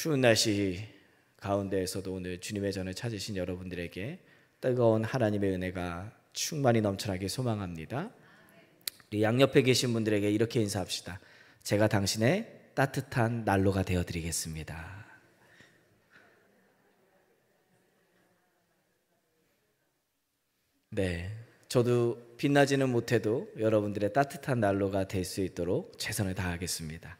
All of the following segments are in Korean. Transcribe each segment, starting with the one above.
추운 날씨 가운데에서도 오늘 주님의 전을 찾으신 여러분들에게 뜨거운 하나님의 은혜가 충만히 넘쳐나길 소망합니다. 우리 양옆에 계신 분들에게 이렇게 인사합시다. 제가 당신의 따뜻한 난로가 되어드리겠습니다. 네, 저도 빛나지는 못해도 여러분들의 따뜻한 난로가 될 수 있도록 최선을 다하겠습니다.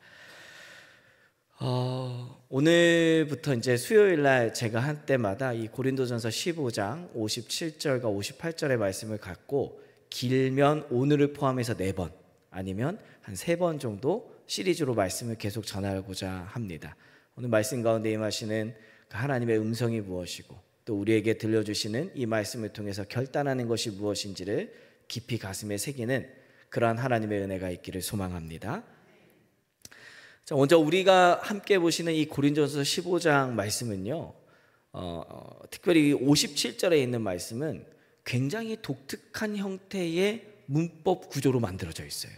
오늘부터 이제 수요일날 제가 한때마다 이 고린도전서 15장 57절과 58절의 말씀을 갖고 길면 오늘을 포함해서 4번 아니면 한 3번 정도 시리즈로 말씀을 계속 전하고자 합니다. 오늘 말씀 가운데 임하시는 하나님의 음성이 무엇이고 또 우리에게 들려주시는 이 말씀을 통해서 결단하는 것이 무엇인지를 깊이 가슴에 새기는 그러한 하나님의 은혜가 있기를 소망합니다. 자, 먼저 우리가 함께 보시는 이 고린도전서 15장 말씀은요, 특별히 57절에 있는 말씀은 굉장히 독특한 형태의 문법 구조로 만들어져 있어요.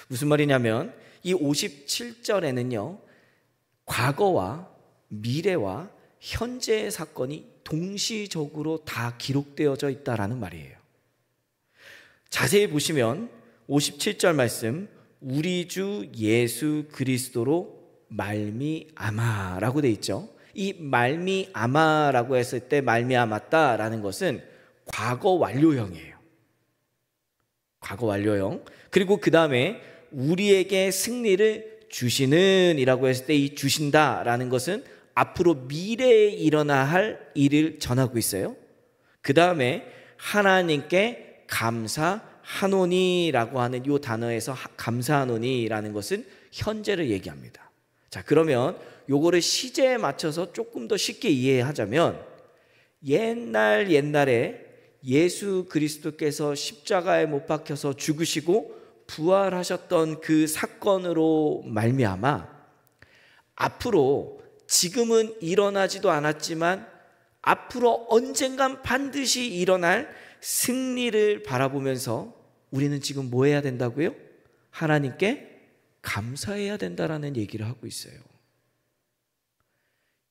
무슨 말이냐면 이 57절에는요, 과거와 미래와 현재의 사건이 동시적으로 다 기록되어져 있다라는 말이에요. 자세히 보시면 57절 말씀, 우리 주 예수 그리스도로 말미암아라고 돼 있죠. 이 말미암아라고 했을 때 말미암았다라는 것은 과거 완료형이에요. 과거 완료형. 그리고 그 다음에 우리에게 승리를 주시는 이라고 했을 때 이 주신다라는 것은 앞으로 미래에 일어나 할 일을 전하고 있어요. 그 다음에 하나님께 감사하노니라고 하는 이 단어에서 감사하노니라는 것은 현재를 얘기합니다. 자, 그러면 요거를 시제에 맞춰서 조금 더 쉽게 이해하자면 옛날에 예수 그리스도께서 십자가에 못 박혀서 죽으시고 부활하셨던 그 사건으로 말미암아 앞으로 지금은 일어나지도 않았지만 앞으로 언젠간 반드시 일어날 승리를 바라보면서 우리는 지금 뭐 해야 된다고요? 하나님께 감사해야 된다라는 얘기를 하고 있어요.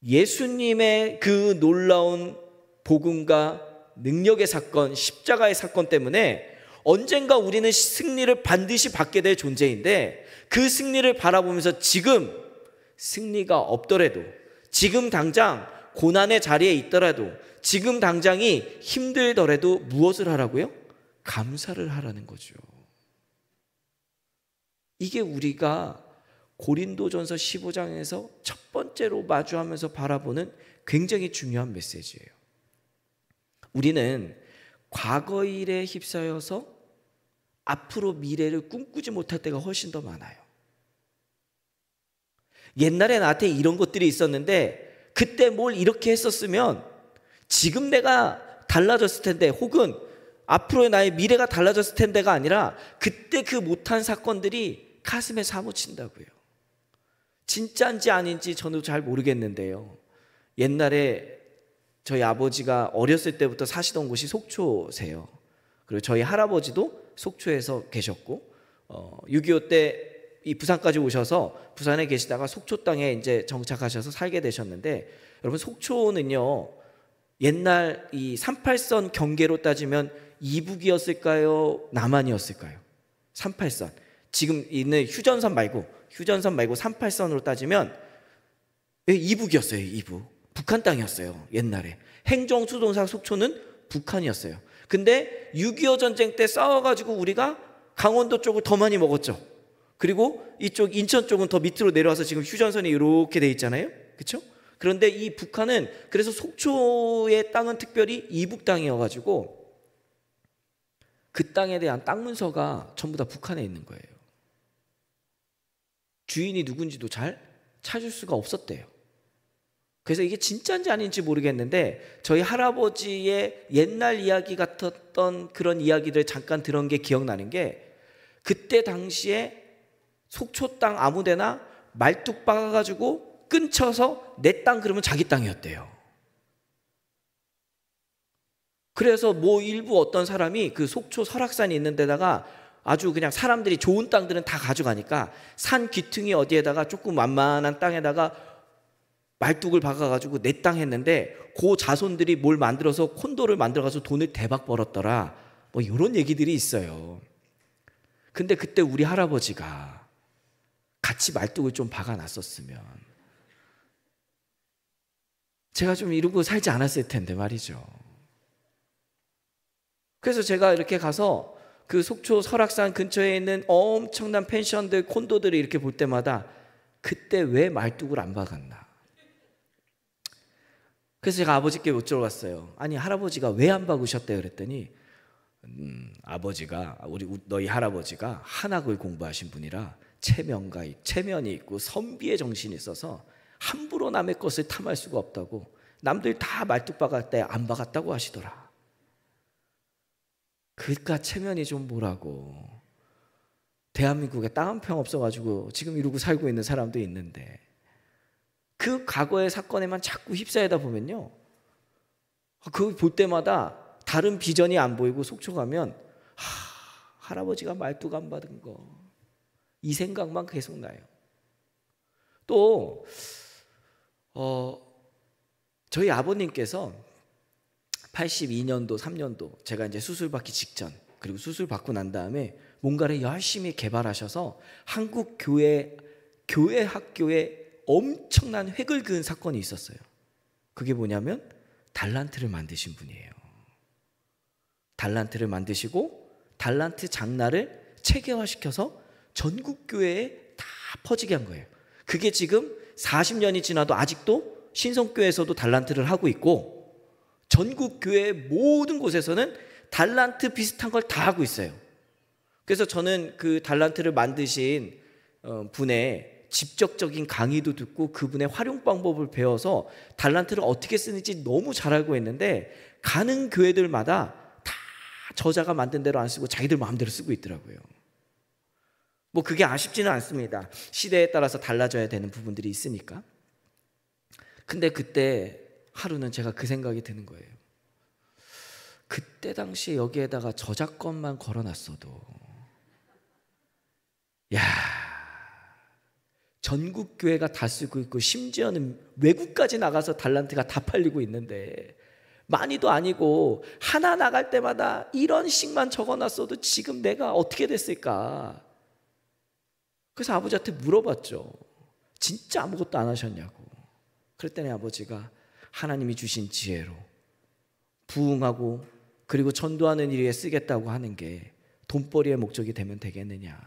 예수님의 그 놀라운 복음과 능력의 사건, 십자가의 사건 때문에 언젠가 우리는 승리를 반드시 받게 될 존재인데 그 승리를 바라보면서 지금 승리가 없더라도 지금 당장 고난의 자리에 있더라도 지금 당장이 힘들더라도 무엇을 하라고요? 감사를 하라는 거죠. 이게 우리가 고린도전서 15장에서 첫 번째로 마주하면서 바라보는 굉장히 중요한 메시지예요. 우리는 과거 일에 휩싸여서 앞으로 미래를 꿈꾸지 못할 때가 훨씬 더 많아요. 옛날에 나한테 이런 것들이 있었는데 그때 뭘 이렇게 했었으면 지금 내가 달라졌을 텐데 혹은 앞으로의 나의 미래가 달라졌을 텐데가 아니라 그때 그 못한 사건들이 가슴에 사무친다고요. 진짜인지 아닌지 저는 잘 모르겠는데요. 옛날에 저희 아버지가 어렸을 때부터 사시던 곳이 속초세요. 그리고 저희 할아버지도 속초에서 계셨고 6.25 때 이 부산까지 오셔서 부산에 계시다가 속초 땅에 이제 정착하셔서 살게 되셨는데 여러분 속초는요 옛날 이 38선 경계로 따지면 이북이었을까요? 남한이었을까요? 38선. 지금 있는 휴전선 말고 38선으로 따지면 이북이었어요. 이북. 북한 땅이었어요. 옛날에. 행정수도사 속초는 북한이었어요. 근데 6.25 전쟁 때 싸워가지고 우리가 강원도 쪽을 더 많이 먹었죠. 그리고 이쪽 인천 쪽은 더 밑으로 내려와서 지금 휴전선이 이렇게 돼 있잖아요. 그렇죠? 그런데 이 북한은 그래서 속초의 땅은 특별히 이북 땅이어가지고 그 땅에 대한 땅 문서가 전부 다 북한에 있는 거예요. 주인이 누군지도 잘 찾을 수가 없었대요. 그래서 이게 진짜인지 아닌지 모르겠는데 저희 할아버지의 옛날 이야기 같았던 그런 이야기를 잠깐 들은 게 기억나는 게 그때 당시에 속초 땅 아무데나 말뚝 박아가지고 끊쳐서 내 땅 그러면 자기 땅이었대요. 그래서 뭐 일부 어떤 사람이 그 속초 설악산이 있는 데다가 아주 그냥 사람들이 좋은 땅들은 다 가져가니까 산 귀퉁이 어디에다가 조금 완만한 땅에다가 말뚝을 박아가지고 내 땅 했는데 그 자손들이 뭘 만들어서 콘도를 만들어가지고 돈을 대박 벌었더라. 뭐 이런 얘기들이 있어요. 근데 그때 우리 할아버지가 같이 말뚝을 좀 박아놨었으면 제가 좀 이러고 살지 않았을 텐데 말이죠. 그래서 제가 이렇게 가서 그 속초 설악산 근처에 있는 엄청난 펜션들, 콘도들을 이렇게 볼 때마다 그때 왜 말뚝을 안 박았나. 그래서 제가 아버지께 여쭤봤어요. 아니 할아버지가 왜 안 박으셨대요? 그랬더니 아버지가 너희 할아버지가 한학을 공부하신 분이라 체면이 있고 선비의 정신이 있어서 함부로 남의 것을 탐할 수가 없다고, 남들 다 말뚝 박을 때 안 박았다고 하시더라. 그러니까 체면이 좀 뭐라고. 대한민국에 땅 한 평 없어가지고 지금 이러고 살고 있는 사람도 있는데 그 과거의 사건에만 자꾸 휩싸이다 보면요, 그거 볼 때마다 다른 비전이 안 보이고 속초 가면 할아버지가 말뚝 안 받은 거, 이 생각만 계속 나요. 또 저희 아버님께서 82년도 3년도 제가 이제 수술 받기 직전, 그리고 수술 받고 난 다음에 뭔가를 열심히 개발하셔서 한국 교회 학교에 엄청난 획을 그은 사건이 있었어요. 그게 뭐냐면 달란트를 만드신 분이에요. 달란트를 만드시고 달란트 장날을 체계화시켜서 전국 교회에 다 퍼지게 한 거예요. 그게 지금 40년이 지나도 아직도 신성교회에서도 달란트를 하고 있고 전국 교회 모든 곳에서는 달란트 비슷한 걸 다 하고 있어요. 그래서 저는 그 달란트를 만드신 분의 직접적인 강의도 듣고 그분의 활용 방법을 배워서 달란트를 어떻게 쓰는지 너무 잘 알고 있는데, 가는 교회들마다 다 저자가 만든 대로 안 쓰고 자기들 마음대로 쓰고 있더라고요. 뭐 그게 아쉽지는 않습니다. 시대에 따라서 달라져야 되는 부분들이 있으니까. 근데 그때 하루는 제가 그 생각이 드는 거예요. 그때 당시에 여기에다가 저작권만 걸어놨어도, 전국 교회가 다 쓰고 있고 심지어는 외국까지 나가서 달란트가 다 팔리고 있는데, 많이도 아니고 하나 나갈 때마다 이런 식만 적어놨어도 지금 내가 어떻게 됐을까. 그래서 아버지한테 물어봤죠. 진짜 아무것도 안 하셨냐고. 그랬더니 아버지가 하나님이 주신 지혜로 부흥하고 그리고 전도하는 일에 쓰겠다고 하는 게 돈벌이의 목적이 되면 되겠느냐.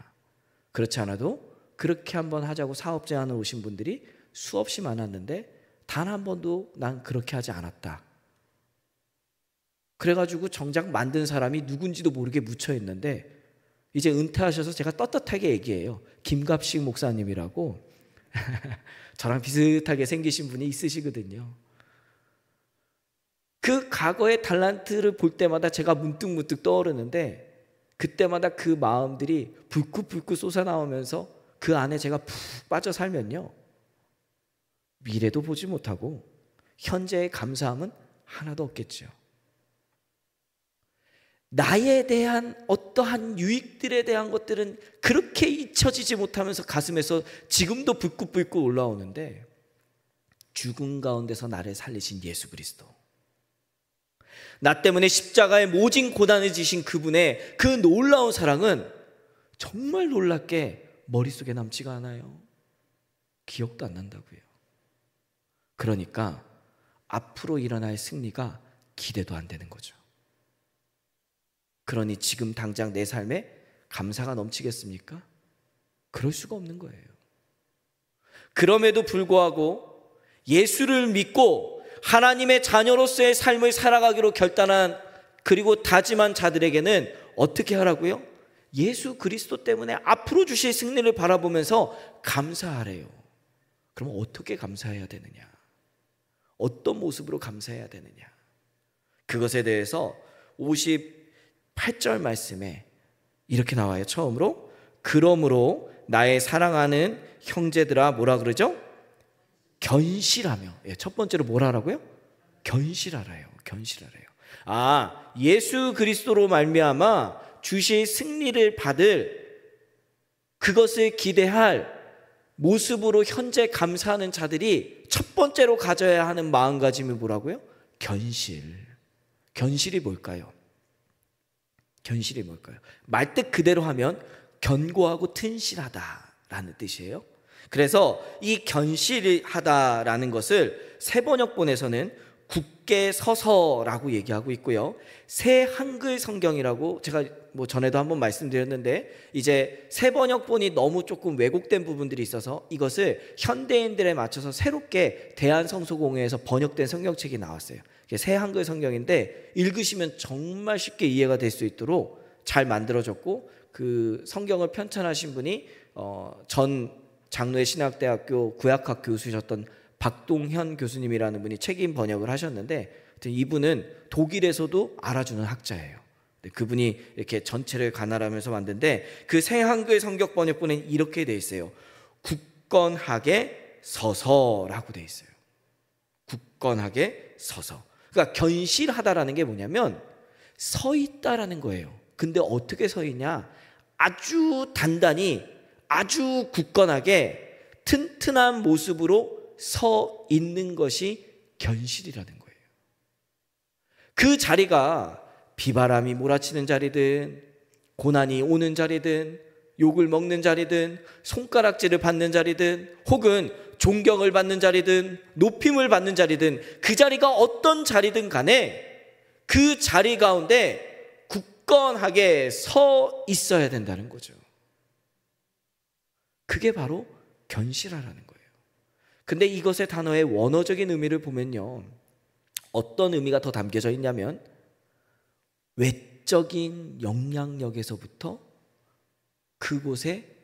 그렇지 않아도 그렇게 한번 하자고 사업 제안을 오신 분들이 수없이 많았는데 단 한 번도 난 그렇게 하지 않았다. 그래가지고 정작 만든 사람이 누군지도 모르게 묻혀있는데 이제 은퇴하셔서 제가 떳떳하게 얘기해요. 김갑식 목사님이라고 저랑 비슷하게 생기신 분이 있으시거든요. 그 과거의 달란트를 볼 때마다 제가 문득문득 떠오르는데, 그때마다 그 마음들이 불긋불긋 솟아나오면서 그 안에 제가 푹 빠져 살면요, 미래도 보지 못하고 현재의 감사함은 하나도 없겠죠. 나에 대한 어떠한 유익들에 대한 것들은 그렇게 잊혀지지 못하면서 가슴에서 지금도 불긋불긋 올라오는데, 죽음 가운데서 나를 살리신 예수 그리스도, 나 때문에 십자가에 모진 고난을 지신 그분의 그 놀라운 사랑은 정말 놀랍게 머릿속에 남지가 않아요. 기억도 안 난다고요. 그러니까 앞으로 일어날 승리가 기대도 안 되는 거죠. 그러니 지금 당장 내 삶에 감사가 넘치겠습니까? 그럴 수가 없는 거예요. 그럼에도 불구하고 예수를 믿고 하나님의 자녀로서의 삶을 살아가기로 결단한 그리고 다짐한 자들에게는 어떻게 하라고요? 예수 그리스도 때문에 앞으로 주실 승리를 바라보면서 감사하래요. 그럼 어떻게 감사해야 되느냐? 어떤 모습으로 감사해야 되느냐? 그것에 대해서 58절 말씀에 이렇게 나와요. 처음으로, 그러므로 나의 사랑하는 형제들아, 뭐라 그러죠? 견실하며. 첫 번째로 뭐라 하라고요? 견실하라요. 견실하래요. 예수 그리스도로 말미암아 주실 승리를 받을, 그것을 기대할 모습으로 현재 감사하는 자들이 첫 번째로 가져야 하는 마음가짐이 뭐라고요? 견실. 견실이 뭘까요? 견실이 뭘까요? 말뜻 그대로 하면 견고하고 튼실하다라는 뜻이에요. 그래서 이 견실하다라는 것을 새 번역본에서는 굳게 서서라고 얘기하고 있고요. 새 한글 성경이라고 제가 전에도 한번 말씀드렸는데, 이제 새 번역본이 너무 조금 왜곡된 부분들이 있어서 이것을 현대인들에 맞춰서 새롭게 대한성서공회에서 번역된 성경책이 나왔어요. 새 한글 성경인데 읽으시면 정말 쉽게 이해가 될 수 있도록 잘 만들어졌고, 그 성경을 편찬하신 분이 전 장로의 신학대학교 구약학 교수셨던 박동현 교수님이라는 분이 책임 번역을 하셨는데, 이분은 독일에서도 알아주는 학자예요. 그분이 이렇게 전체를 관할하면서 만든데, 그 새 한글 성경 번역본은 이렇게 돼 있어요. 굳건하게 서서라고 돼 있어요. 굳건하게 서서. 그러니까 견실하다라는 게 뭐냐면 서 있다라는 거예요. 근데 어떻게 서 있냐? 아주 단단히, 아주 굳건하게 튼튼한 모습으로 서 있는 것이 견실이라는 거예요. 그 자리가 비바람이 몰아치는 자리든, 고난이 오는 자리든, 욕을 먹는 자리든, 손가락질을 받는 자리든, 혹은 존경을 받는 자리든, 높임을 받는 자리든, 그 자리가 어떤 자리든 간에 그 자리 가운데 굳건하게 서 있어야 된다는 거죠. 그게 바로 견실하라는 거예요. 근데 이것의 단어의 원어적인 의미를 보면요, 어떤 의미가 더 담겨져 있냐면 외적인 영향력에서부터 그곳에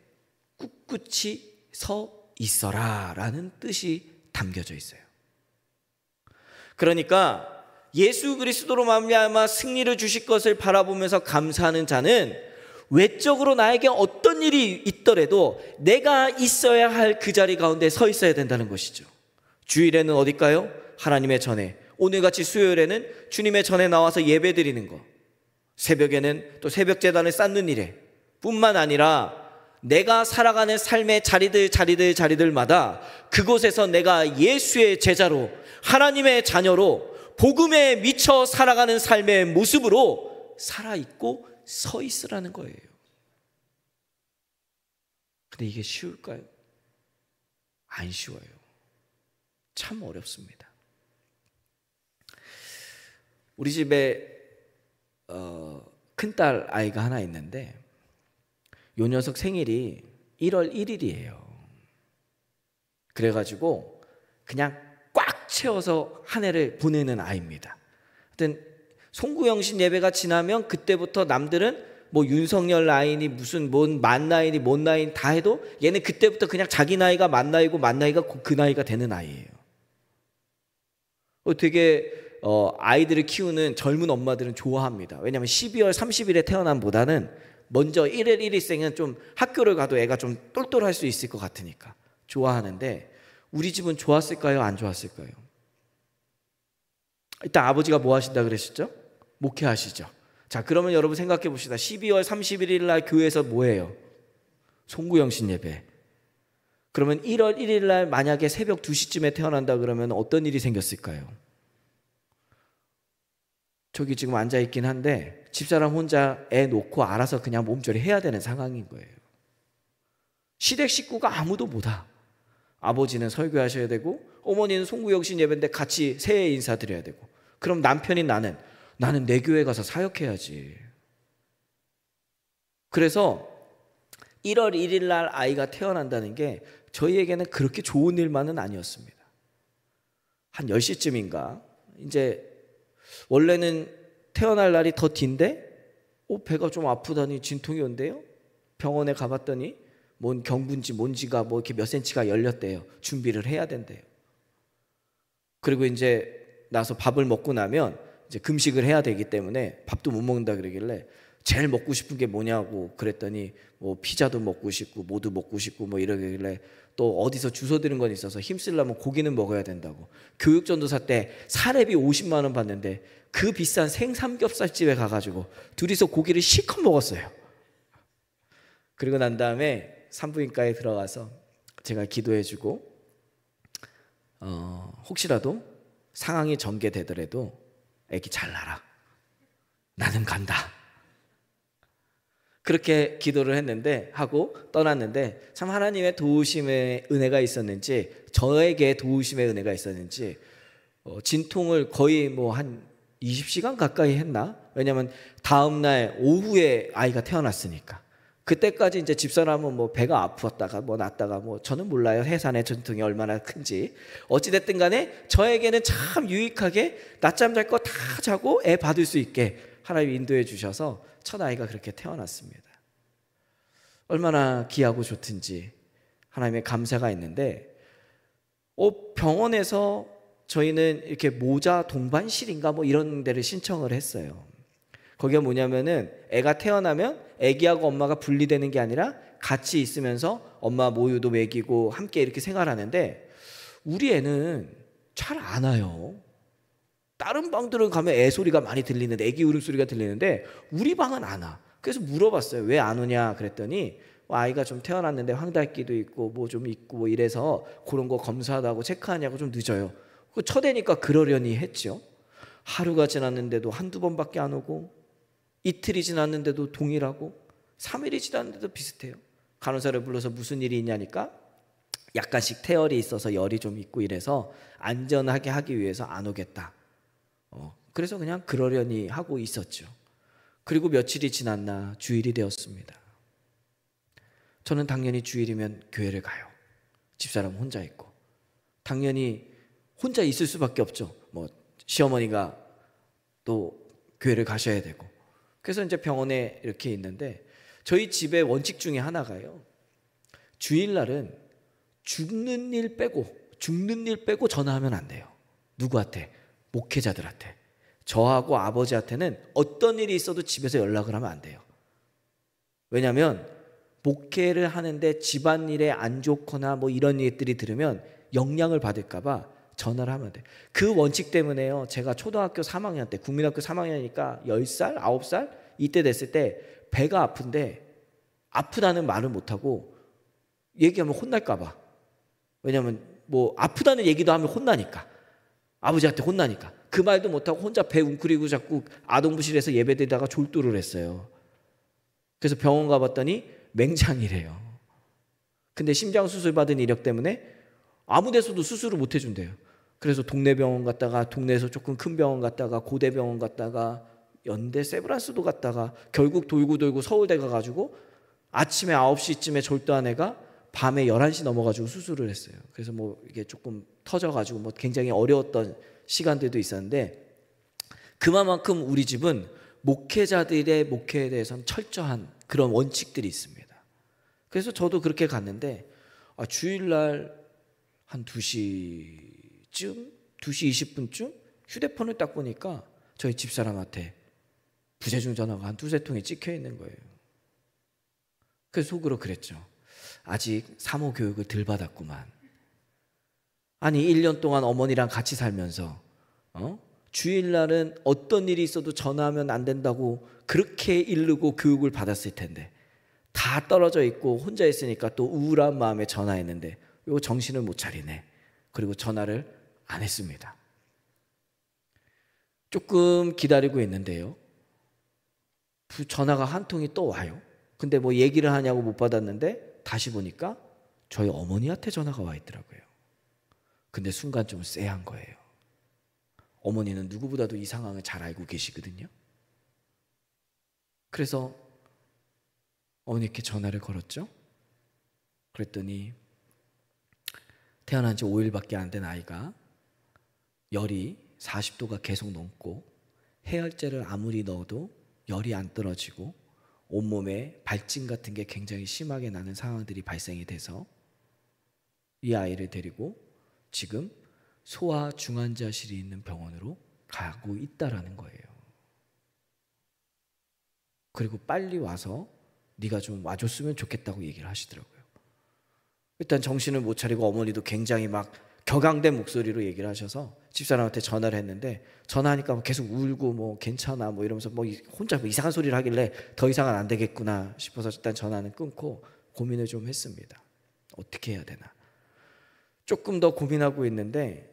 꿋꿋이 서 있어라 라는 뜻이 담겨져 있어요. 그러니까 예수 그리스도로 말미암아 승리를 주실 것을 바라보면서 감사하는 자는 외적으로 나에게 어떤 일이 있더라도 내가 있어야 할 그 자리 가운데 서 있어야 된다는 것이죠. 주일에는 어딜까요? 하나님의 전에. 오늘같이 수요일에는 주님의 전에 나와서 예배 드리는 거, 새벽에는 또 새벽 제단을 쌓는 일에 뿐만 아니라 내가 살아가는 삶의 자리들마다 그곳에서 내가 예수의 제자로, 하나님의 자녀로 복음에 미쳐 살아가는 삶의 모습으로 살아있고 서 있으라는 거예요. 근데 이게 쉬울까요? 안 쉬워요. 참 어렵습니다. 우리 집에 큰딸 아이가 하나 있는데 요 녀석 생일이 1월 1일이에요. 그래가지고 그냥 꽉 채워서 한 해를 보내는 아이입니다. 하여튼 송구영신 예배가 지나면 그때부터 남들은 뭐 윤석열 라인이 무슨 뭔 만 나인이 뭔 나인 다 해도 얘는 그때부터 그냥 자기 나이가 만 나이고 만 나이가 그 나이가 되는 아이예요. 되게 아이들을 키우는 젊은 엄마들은 좋아합니다. 왜냐하면 12월 30일에 태어남보다는 먼저 1일 1일생은 좀 학교를 가도 애가 좀 똘똘할 수 있을 것 같으니까 좋아하는데, 우리 집은 좋았을까요? 안 좋았을까요? 일단 아버지가 뭐 하신다 그러셨죠? 목회하시죠. 자, 그러면 여러분 생각해 봅시다. 12월 31일 날 교회에서 뭐 해요? 송구영신 예배. 그러면 1월 1일 날 만약에 새벽 2시쯤에 태어난다 그러면 어떤 일이 생겼을까요? 저기 지금 앉아있긴 한데 집사람 혼자 애 놓고 알아서 그냥 몸조리 해야 되는 상황인 거예요. 시댁 식구가 아무도 못와. 아버지는 설교하셔야 되고 어머니는 송구영신 예배인데 같이 새해 인사드려야 되고, 그럼 남편인 나는 내 교회 가서 사역해야지. 그래서 1월 1일 날 아이가 태어난다는 게 저희에게는 그렇게 좋은 일만은 아니었습니다. 한 10시쯤인가 이제 원래는 태어날 날이 더 뒤인데 배가 좀 아프다니 진통이 온대요. 병원에 가봤더니 뭔 경부인지 뭔지가 뭐 이렇게 몇 센치가 열렸대요. 준비를 해야 된대요. 그리고 이제 나서 밥을 먹고 나면 이제 금식을 해야 되기 때문에 밥도 못 먹는다 그러길래 제일 먹고 싶은 게 뭐냐고 그랬더니 뭐 피자도 먹고 싶고 뭐도 먹고 싶고 뭐 이러길래 또 어디서 주워 들은 건 있어서 힘쓰려면 고기는 먹어야 된다고 교육전도사 때 사례비 50만 원 받는데 그 비싼 생삼겹살집에 가가지고 둘이서 고기를 실컷 먹었어요. 그리고 난 다음에 산부인과에 들어가서 제가 기도해주고 혹시라도 상황이 전개되더라도 애기 잘 낳아라, 나는 간다, 그렇게 기도를 했는데 하고 떠났는데, 참 하나님의 도우심의 은혜가 있었는지, 저에게 도우심의 은혜가 있었는지 진통을 거의 뭐 한 20시간 가까이 했나? 왜냐면 다음날 오후에 아이가 태어났으니까. 그때까지 이제 집사람은 뭐 배가 아프었다가 뭐 낫다가 뭐 저는 몰라요, 해산의 전통이 얼마나 큰지. 어찌됐든 간에 저에게는 참 유익하게 낮잠 잘 거 다 자고 애 받을 수 있게 하나님이 인도해 주셔서 첫 아이가 그렇게 태어났습니다. 얼마나 귀하고 좋든지 하나님의 감사가 있는데, 병원에서 저희는 이렇게 모자 동반실인가 뭐 이런 데를 신청을 했어요. 거기가 뭐냐면은 애가 태어나면 애기하고 엄마가 분리되는 게 아니라 같이 있으면서 엄마 모유도 먹이고 함께 이렇게 생활하는데, 우리 애는 잘 안 와요. 다른 방들은 가면 애 소리가 많이 들리는데, 애기 울음소리가 들리는데 우리 방은 안 와. 그래서 물어봤어요. 왜 안 오냐 그랬더니 아이가 좀 태어났는데 황달기도 있고 뭐 좀 있고 뭐 이래서 그런 거 검사하고 체크하냐고 좀 늦어요. 첫 애니까 그러려니 했죠. 하루가 지났는데도 한두 번밖에 안 오고, 이틀이 지났는데도 동일하고, 3일이 지났는데도 비슷해요. 간호사를 불러서 무슨 일이 있냐니까 약간씩 태열이 있어서 열이 좀 있고 이래서 안전하게 하기 위해서 안 오겠다. 그래서 그냥 그러려니 하고 있었죠. 그리고 며칠이 지났나 주일이 되었습니다. 저는 당연히 주일이면 교회를 가요. 집사람 혼자 있고 당연히 혼자 있을 수밖에 없죠. 뭐 시어머니가 또 교회를 가셔야 되고. 그래서 이제 병원에 이렇게 있는데, 저희 집의 원칙 중에 하나가요, 주일날은 죽는 일 빼고 전화하면 안 돼요. 누구한테? 목회자들한테. 저하고 아버지한테는 어떤 일이 있어도 집에서 연락을 하면 안 돼요. 왜냐하면 목회를 하는데 집안일에 안 좋거나 뭐 이런 일들이 들으면 영향을 받을까 봐 전화를 하면 돼. 그 원칙 때문에요, 제가 초등학교 3학년 때, 국민학교 3학년이니까 10살, 9살 이때 됐을 때 배가 아픈데 아프다는 말을 못하고 얘기하면 혼날까 봐. 왜냐면 뭐 아프다는 얘기도 하면 혼나니까, 아버지한테 혼나니까. 그 말도 못하고 혼자 배 웅크리고 자꾸 아동부실에서 예배드리다가 졸도를 했어요. 그래서 병원 가봤더니 맹장이래요. 근데 심장 수술 받은 이력 때문에 아무 데서도 수술을 못 해준대요. 그래서 동네 병원 갔다가, 동네에서 조금 큰 병원 갔다가, 고대 병원 갔다가, 연대 세브란스도 갔다가, 결국 돌고 서울대 가가지고 아침에 9시쯤에 졸도한 애가 밤에 11시 넘어가지고 수술을 했어요. 그래서 뭐 이게 조금 터져가지고 뭐 굉장히 어려웠던 시간들도 있었는데, 그만큼 우리 집은 목회자들의 목회에 대해서는 철저한 그런 원칙들이 있습니다. 그래서 저도 그렇게 갔는데, 주일날 한 2시 20분쯤 휴대폰을 딱 보니까 저희 집사람한테 부재중 전화가 한 2-3통이 찍혀 있는 거예요. 그래서 속으로 그랬죠. 아직 사모 교육을 덜 받았구만. 아니 1년 동안 어머니랑 같이 살면서 주일날은 어떤 일이 있어도 전화하면 안 된다고 그렇게 이르고 교육을 받았을 텐데, 다 떨어져 있고 혼자 있으니까 또 우울한 마음에 전화했는데 요 정신을 못 차리네. 그리고 전화를 안 했습니다. 조금 기다리고 있는데요, 전화가 한 통이 또 와요. 근데 뭐 얘기를 하냐고 못 받았는데 다시 보니까 저희 어머니한테 전화가 와 있더라고요. 근데 순간 좀 쎄한 거예요. 어머니는 누구보다도 이 상황을 잘 알고 계시거든요. 그래서 어머니께 전화를 걸었죠. 그랬더니 태어난 지 5일밖에 안 된 아이가 열이 40도가 계속 넘고, 해열제를 아무리 넣어도 열이 안 떨어지고, 온몸에 발진 같은 게 굉장히 심하게 나는 상황들이 발생이 돼서 이 아이를 데리고 지금 소아 중환자실이 있는 병원으로 가고 있다라는 거예요. 그리고 빨리 와서 네가 좀 와줬으면 좋겠다고 얘기를 하시더라고요. 일단 정신을 못 차리고 어머니도 굉장히 막 격앙된 목소리로 얘기를 하셔서 집사람한테 전화를 했는데, 전화하니까 계속 울고 뭐 괜찮아 뭐 이러면서 뭐 혼자 뭐 이상한 소리를 하길래 더 이상은 안 되겠구나 싶어서 일단 전화는 끊고 고민을 좀 했습니다. 어떻게 해야 되나. 조금 더 고민하고 있는데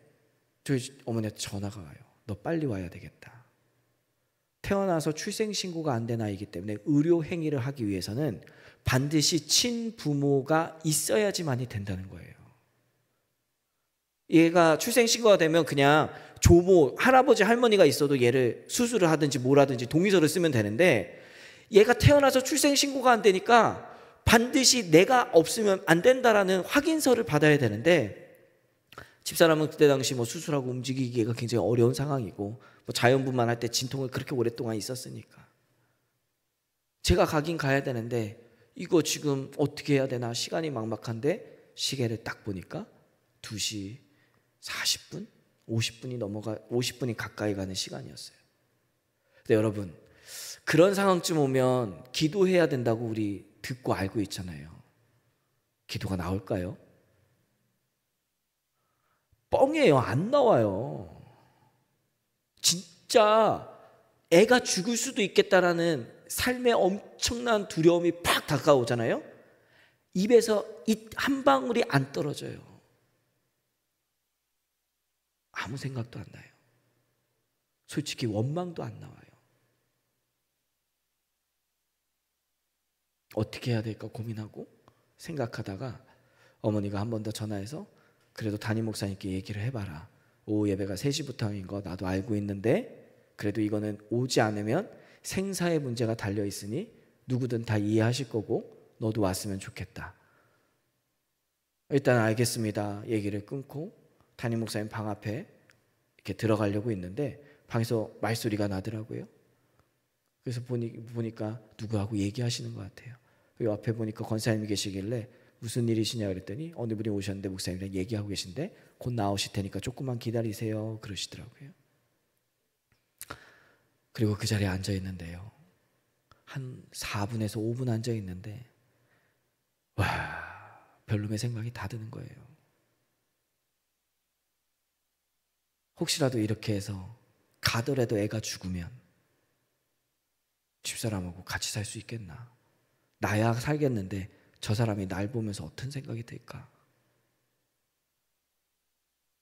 저희 어머니한테 전화가 와요. 너 빨리 와야 되겠다. 태어나서 출생신고가 안 된 아이이기 때문에 의료 행위를 하기 위해서는 반드시 친부모가 있어야지만이 된다는 거예요. 얘가 출생신고가 되면 그냥 조모, 할아버지, 할머니가 있어도 얘를 수술을 하든지 뭘 하든지 동의서를 쓰면 되는데, 얘가 태어나서 출생신고가 안 되니까 반드시 내가 없으면 안 된다라는 확인서를 받아야 되는데, 집사람은 그때 당시 뭐 수술하고 움직이기가 굉장히 어려운 상황이고, 뭐 자연분만 할 때 진통을 그렇게 오랫동안 있었으니까 제가 가긴 가야 되는데 이거 지금 어떻게 해야 되나 시간이 막막한데, 시계를 딱 보니까 2시 40분? 50분이 가까이 가는 시간이었어요. 근데 여러분, 그런 상황쯤 오면 기도해야 된다고 우리 듣고 알고 있잖아요. 기도가 나올까요? 뻥이에요. 안 나와요. 진짜 애가 죽을 수도 있겠다라는 삶의 엄청난 두려움이 팍 다가오잖아요. 입에서 잇 한 방울이 안 떨어져요. 아무 생각도 안 나요. 솔직히 원망도 안 나와요. 어떻게 해야 될까 고민하고 생각하다가 어머니가 한 번 더 전화해서 그래도 담임 목사님께 얘기를 해봐라. 오후 예배가 3시부터인 거 나도 알고 있는데 그래도 이거는 오지 않으면 생사의 문제가 달려있으니 누구든 다 이해하실 거고 너도 왔으면 좋겠다. 일단 알겠습니다. 얘기를 끊고 담임 목사님 방 앞에 이렇게 들어가려고 했는데 방에서 말소리가 나더라고요. 그래서 보니까 누구하고 얘기하시는 것 같아요. 그 앞에 보니까 권사님이 계시길래 무슨 일이시냐 그랬더니 어느 분이 오셨는데 목사님이랑 얘기하고 계신데 곧 나오실 테니까 조금만 기다리세요 그러시더라고요. 그리고 그 자리에 앉아 있는데요, 한 4분에서 5분 앉아 있는데 와, 별놈의 생각이 다 드는 거예요. 혹시라도 이렇게 해서 가더라도 애가 죽으면 집사람하고 같이 살 수 있겠나? 나야 살겠는데 저 사람이 날 보면서 어떤 생각이 들까?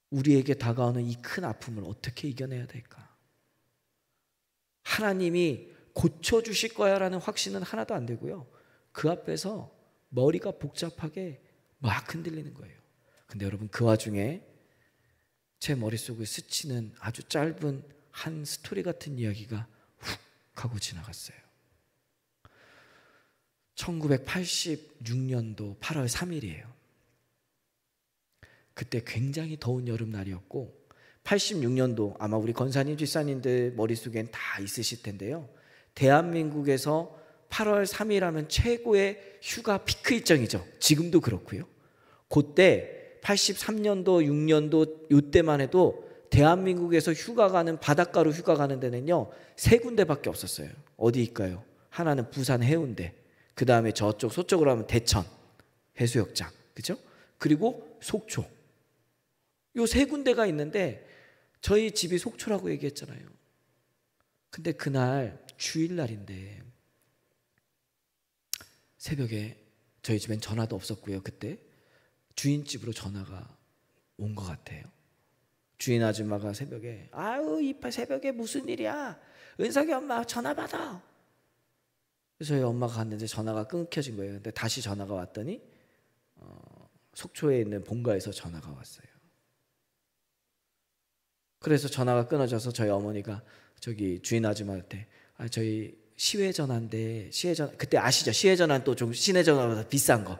우리에게 다가오는 이 큰 아픔을 어떻게 이겨내야 될까? 하나님이 고쳐주실 거야 라는 확신은 하나도 안 되고요, 그 앞에서 머리가 복잡하게 막 흔들리는 거예요. 근데 여러분, 그 와중에 제 머릿속을 스치는 아주 짧은 한 스토리 같은 이야기가 훅 하고 지나갔어요. 1986년도 8월 3일이에요. 그때 굉장히 더운 여름날이었고 86년도 아마 우리 권사님, 집사님들 머릿속엔 다 있으실 텐데요, 대한민국에서 8월 3일 하면 최고의 휴가 피크 일정이죠. 지금도 그렇고요. 그때 83년도, 6년도 이때만 해도 대한민국에서 휴가 가는, 바닷가로 휴가 가는 데는요 3군데밖에 없었어요. 어디일까요? 하나는 부산 해운대, 그 다음에 저쪽 서쪽으로 하면 대천 해수욕장, 그죠? 그리고 속초. 요 3군데가 있는데 저희 집이 속초라고 얘기했잖아요. 근데 그날 주일날인데 새벽에 저희 집엔 전화도 없었고요. 그때 주인집으로 전화가 온 것 같아요. 주인 아줌마가 새벽에, 아유 이빨 새벽에 무슨 일이야, 은석이 엄마 전화 받아. 그래서 저희 엄마가 갔는데 전화가 끊겨진 거예요. 근데 다시 전화가 왔더니 속초에 있는 본가에서 전화가 왔어요. 그래서 전화가 끊어져서 저희 어머니가 저기 주인 아줌마한테, 저희 시외 전화인데, 그때 아시죠? 시외 전화는 또 좀 시내 전화보다 비싼 거,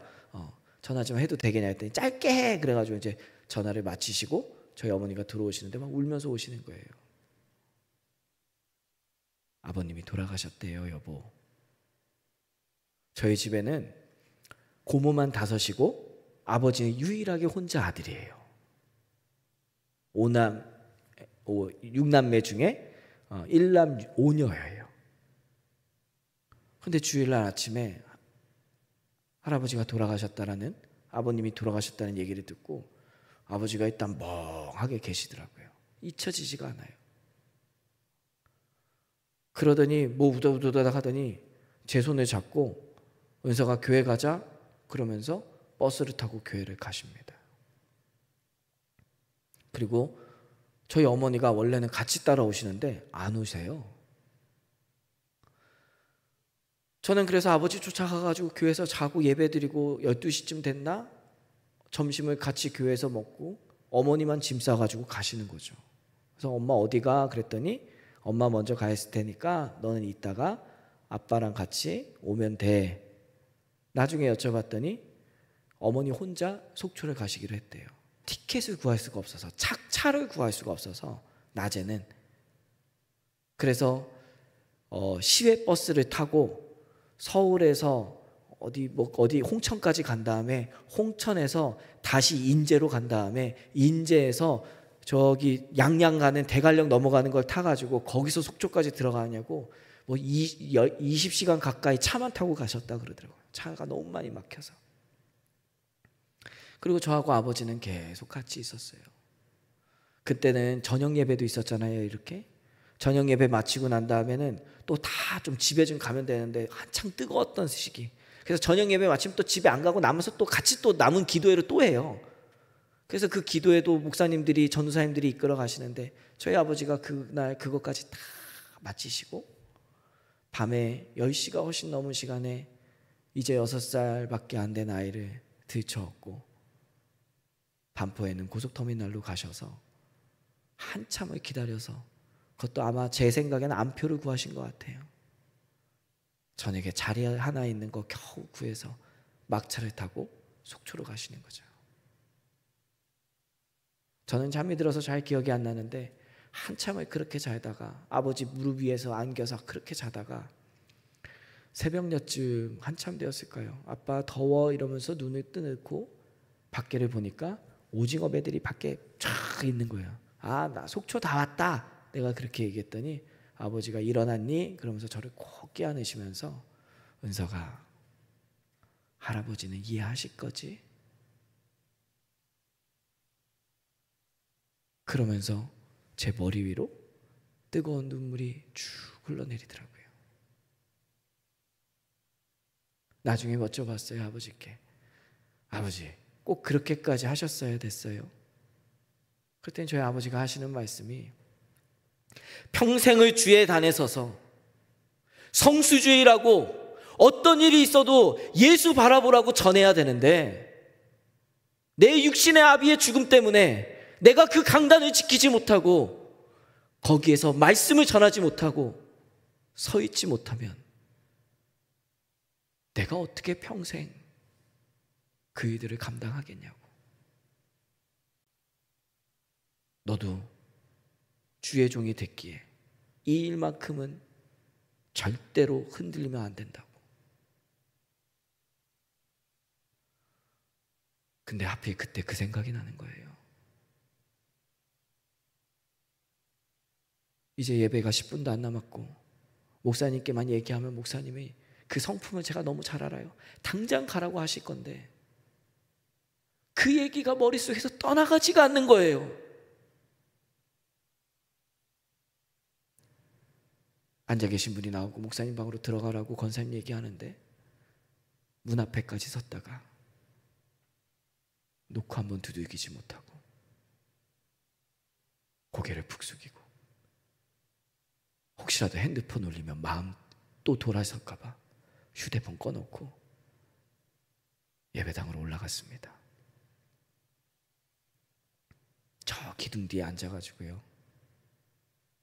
전화 좀 해도 되겠냐 했더니 짧게 해. 그래가지고 이제 전화를 마치시고 저희 어머니가 들어오시는데 막 울면서 오시는 거예요. 아버님이 돌아가셨대요, 여보. 저희 집에는 고모만 5이고 아버지는 유일하게 혼자 아들이에요. 6남매 중에 1남 5녀예요. 근데 주일날 아침에 할아버지가 돌아가셨다라는, 아버님이 돌아가셨다는 얘기를 듣고 아버지가 일단 멍하게 계시더라고요. 잊혀지지가 않아요. 그러더니 뭐 우다우다다 하더니 제 손을 잡고 은서가 교회 가자 그러면서 버스를 타고 교회를 가십니다. 그리고 저희 어머니가 원래는 같이 따라오시는데 안 오세요. 저는 그래서 아버지 쫓아가가지고 교회에서 자고 예배드리고 12시쯤 됐나? 점심을 같이 교회에서 먹고 어머니만 짐 싸가지고 가시는 거죠. 그래서 엄마 어디가? 그랬더니 엄마 먼저 가 있을 테니까 너는 이따가 아빠랑 같이 오면 돼. 나중에 여쭤봤더니 어머니 혼자 속초를 가시기로 했대요. 티켓을 구할 수가 없어서, 차를 구할 수가 없어서 낮에는. 그래서 시외 버스를 타고 서울에서 어디 홍천까지 간 다음에 홍천에서 다시 인제로 간 다음에 인제에서 저기 양양 가는 대관령 넘어가는 걸 타가지고 거기서 속초까지 들어가냐고 20시간 가까이 차만 타고 가셨다 그러더라고요. 차가 너무 많이 막혀서. 그리고 저하고 아버지는 계속 같이 있었어요. 그때는 저녁 예배도 있었잖아요. 이렇게 저녁 예배 마치고 난 다음에는 또 다 좀 집에 좀 가면 되는데 한창 뜨거웠던 시기. 그래서 저녁 예배 마치면 또 집에 안 가고 남아서 또 같이 또 남은 기도회를 또 해요. 그래서 그 기도회도 목사님들이 전도사님들이 이끌어 가시는데 저희 아버지가 그날 그것까지 다 마치시고 밤에 10시가 훨씬 넘은 시간에 이제 6살밖에 안 된 아이를 들쳐업고 반포에는 고속터미널로 가셔서 한참을 기다려서, 그것도 아마 제 생각에는 암표를 구하신 것 같아요. 저녁에 자리 하나 있는 거 겨우 구해서 막차를 타고 속초로 가시는 거죠. 저는 잠이 들어서 잘 기억이 안 나는데 한참을 그렇게 자다가 아버지 무릎 위에서 안겨서 그렇게 자다가 새벽녘쯤 한참 되었을까요? 아빠 더워 이러면서 눈을 뜨놓고 밖에를 보니까 오징어 배들이 밖에 쫙 있는 거예요. 아, 나 속초 다 왔다. 내가 그렇게 얘기했더니 아버지가 일어났니? 그러면서 저를 꼭 깨안으시면서 은서가, 할아버지는 이해하실 거지? 그러면서 제 머리 위로 뜨거운 눈물이 쭉 흘러내리더라고요. 나중에 여쭤봤어요, 아버지께. 아버지, 꼭 그렇게까지 하셨어야 됐어요? 그랬더니 저희 아버지가 하시는 말씀이, 평생을 주에 단에 서서 성수주의라고 어떤 일이 있어도 예수 바라보라고 전해야 되는데 내 육신의 아비의 죽음 때문에 내가 그 강단을 지키지 못하고 거기에서 말씀을 전하지 못하고 서 있지 못하면 내가 어떻게 평생 그 일들을 감당하겠냐고. 너도 주의 종이 됐기에 이 일만큼은 절대로 흔들리면 안 된다고. 근데 하필 그때 그 생각이 나는 거예요. 이제 예배가 10분도 안 남았고 목사님께만 얘기하면 목사님이 그 성품을 제가 너무 잘 알아요. 당장 가라고 하실 건데 그 얘기가 머릿속에서 떠나가지가 않는 거예요. 앉아 계신 분이 나오고 목사님 방으로 들어가라고 권사님 얘기하는데 문 앞에까지 섰다가 놓고 한번 두들기지 못하고 고개를 푹 숙이고 혹시라도 핸드폰 울리면 마음 또 돌아설까 봐 휴대폰 꺼놓고 예배당으로 올라갔습니다. 저 기둥 뒤에 앉아가지고요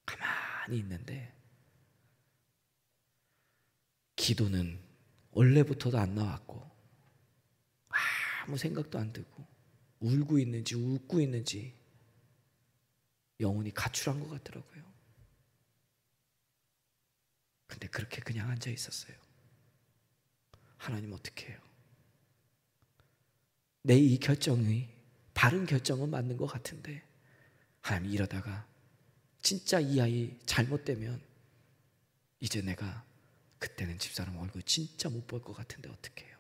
가만히 있는데 기도는 원래부터도 안 나왔고 아무 생각도 안 들고 울고 있는지 웃고 있는지 영혼이 가출한 것 같더라고요. 근데 그렇게 그냥 앉아 있었어요. 하나님 어떻게 해요? 내 이 결정이 바른 결정은 맞는 것 같은데 하나님 이러다가 진짜 이 아이 잘못되면 이제 내가 그때는 집사람 얼굴 진짜 못 볼 것 같은데 어떻게 해요?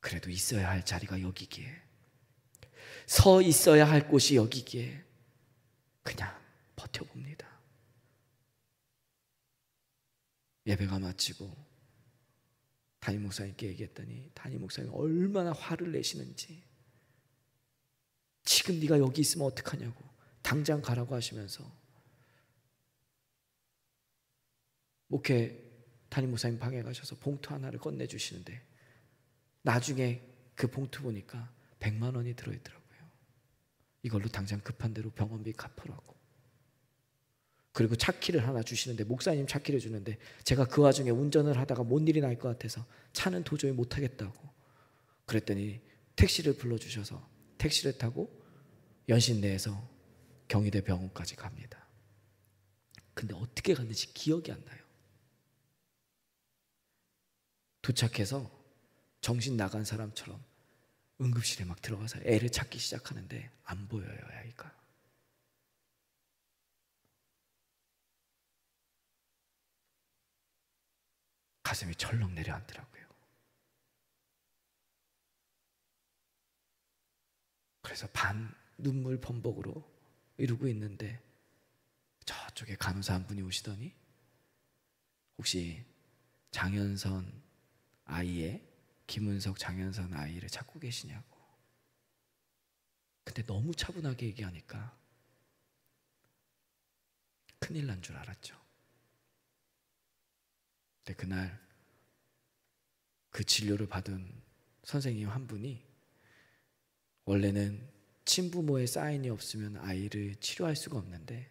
그래도 있어야 할 자리가 여기기에 서 있어야 할 곳이 여기기에 그냥 버텨봅니다. 예배가 마치고 담임 목사님께 얘기했더니 담임 목사님이 얼마나 화를 내시는지, 지금 네가 여기 있으면 어떡하냐고 당장 가라고 하시면서 목회 담임 목사님 방에 가셔서 봉투 하나를 건네주시는데 나중에 그 봉투 보니까 100만 원이 들어있더라고요. 이걸로 당장 급한 대로 병원비 갚으라고. 그리고 차키를 하나 주시는데, 목사님 차키를 주는데 제가 그 와중에 운전을 하다가 뭔 일이 날 것 같아서 차는 도저히 못 하겠다고 그랬더니 택시를 불러주셔서 택시를 타고 연신내에서 경희대 병원까지 갑니다. 근데 어떻게 갔는지 기억이 안 나요. 도착해서 정신 나간 사람처럼 응급실에 막 들어가서 애를 찾기 시작하는데 안 보여요, 아이가. 가슴이 철렁 내려앉더라고요. 그래서 반 눈물 범벅으로 이러고 있는데 저쪽에 간호사 한 분이 오시더니 혹시 장현선 아이의, 김은석 장현선 아이를 찾고 계시냐고. 근데 너무 차분하게 얘기하니까 큰일 난 줄 알았죠. 근데 그날 그 진료를 받은 선생님 한 분이 원래는 친부모의 사인이 없으면 아이를 치료할 수가 없는데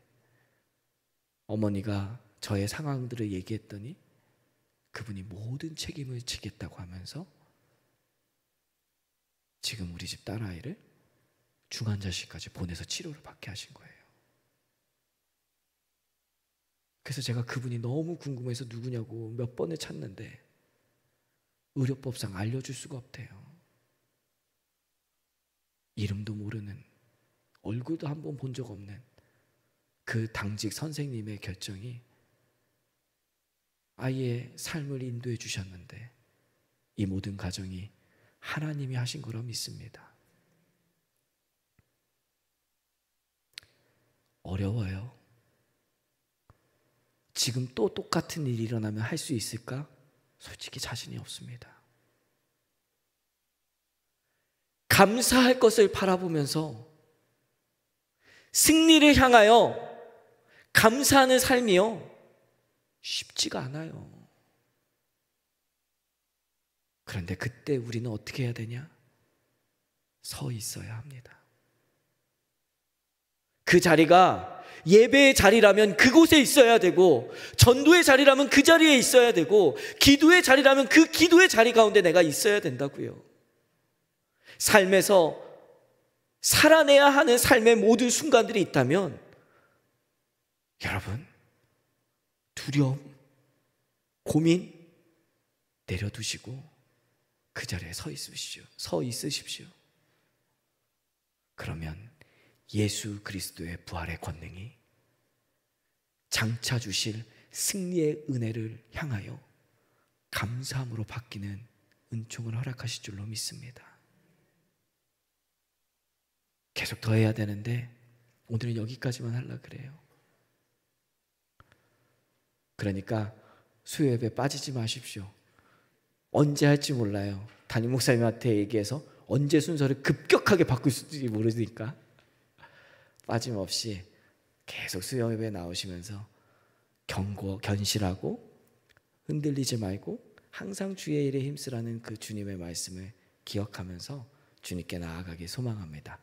어머니가 저의 상황들을 얘기했더니 그분이 모든 책임을 지겠다고 하면서 지금 우리 집 딸아이를 중환자실까지 보내서 치료를 받게 하신 거예요. 그래서 제가 그분이 너무 궁금해서 누구냐고 몇 번을 찾는데 의료법상 알려줄 수가 없대요. 이름도 모르는, 얼굴도 한 번 본 적 없는 그 당직 선생님의 결정이 아이의 삶을 인도해 주셨는데 이 모든 과정이 하나님이 하신 거라 믿습니다. 어려워요. 지금 또 똑같은 일이 일어나면 할 수 있을까? 솔직히 자신이 없습니다. 감사할 것을 바라보면서 승리를 향하여 감사하는 삶이요, 쉽지가 않아요. 그런데 그때 우리는 어떻게 해야 되냐? 서 있어야 합니다. 그 자리가 예배의 자리라면 그곳에 있어야 되고, 전도의 자리라면 그 자리에 있어야 되고, 기도의 자리라면 그 기도의 자리 가운데 내가 있어야 된다고요. 삶에서 살아내야 하는 삶의 모든 순간들이 있다면 여러분, 두려움, 고민 내려두시고 그 자리에 서 있으십시오. 그러면 예수 그리스도의 부활의 권능이 장차 주실 승리의 은혜를 향하여 감사함으로 바뀌는 은총을 허락하실 줄로 믿습니다. 계속 더 해야 되는데 오늘은 여기까지만 하려고 그래요. 그러니까 수요 예배 빠지지 마십시오. 언제 할지 몰라요. 담임 목사님한테 얘기해서 언제 순서를 급격하게 바꿀 수도 모르니까 빠짐없이 계속 수요 예배에 나오시면서 견실하고 흔들리지 말고 항상 주의 일에 힘쓰라는 그 주님의 말씀을 기억하면서 주님께 나아가길 소망합니다.